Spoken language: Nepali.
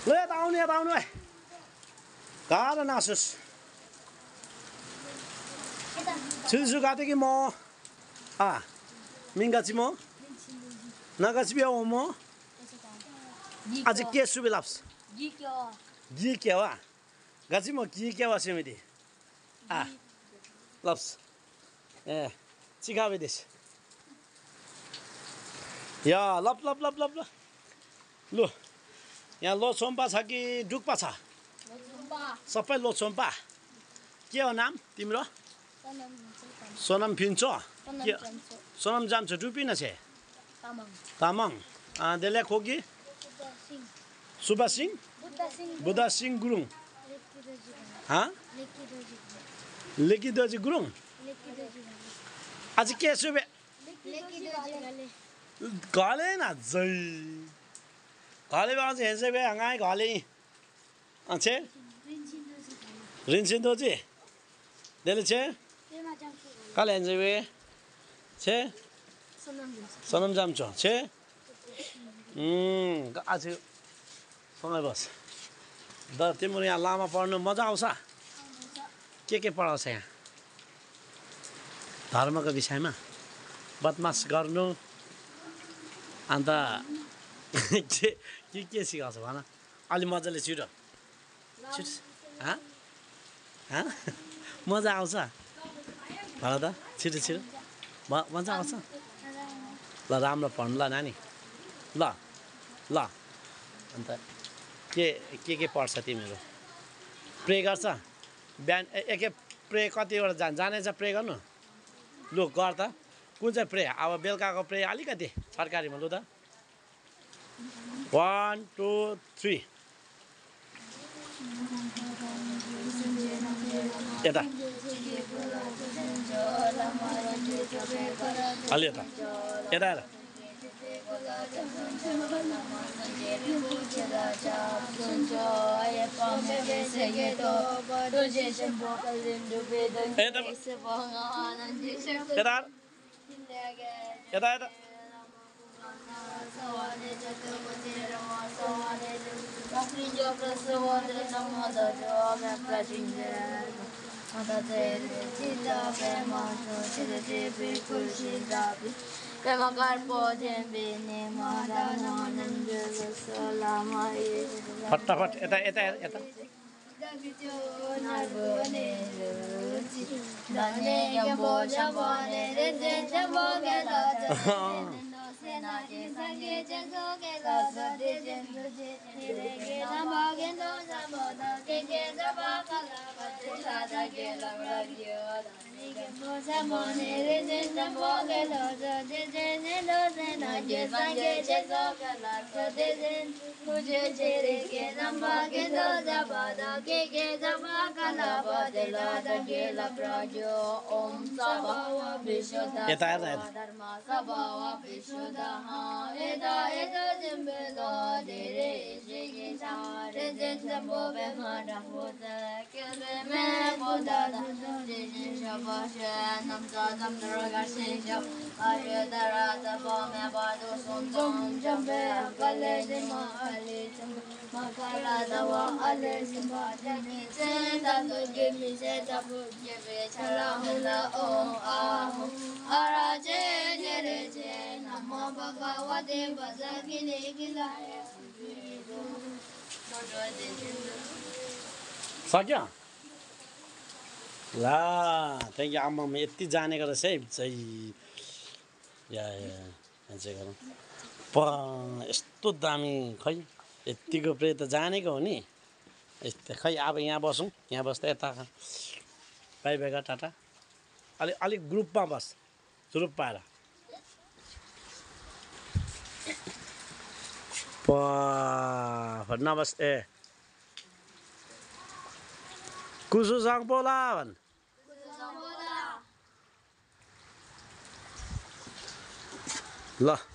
ल यता आउनु है गाह्रो नासोस् छिल्सु गाते कि म मिङ्गाची म नगाची बिहा म आज के सुबे लाप्स गी क्या वा गाची म गी क्या वा सेमिति लाप्स ए चिकाबे देश या लप लप लप लप ल लु यहाँ लोछोम्पा छ कि डुक्पा छ सबै लोछोम्पा के हो नाम तिम्रो सोनम फिन्चो सोनम जान्छ डुपिन छे तामाङ देले खोकी सुब्बा सिंह बुद्धा सिंह गुरुङ लेकी दोजी गुरुङ आज के सुबे घले न जै घले बाज हेसे बे हंगाई घले छे रिन्सिन दोजी देले छे काले हेसे बे छे सोनम जाम्चो छे आज समय बस द तिम्रो यहाँ लामा पढ्नु मजा आउँछ के पढाउँछ यहाँ धर्मको विषयमा बदमास गर्नु अन्त के सिकाउँछ भन अलि मजाले छिटो मजा आउँछ भन त छिटो मजा आउँछ ल राम्रो पढ्नु ल नानी ल अन्त के पढ्छ तिमीहरू प्रे गर्छ बिहान एक प्रे कतिवटा जानेछ प्रे गर्नु लु गर त कुन चाहिँ प्रे अब बेलुकाको प्रे अलिकति सरकारीमा लु त 1 2 3 यता अलि यता फटाफट यता सक्यो ला त्यही आम्मा यति जानेको रहेछ है चाहिँ गरौँ यस्तो दामी खै यतिको प्रे त जानेको हो नि यस्तो खै अब यहाँ बसौँ यहाँ बस्दा यता बाई बाई टाटा अलिक ग्रुपमा बस ग्रुप पाएर नबस ए कुसु सङ पोला भन् ल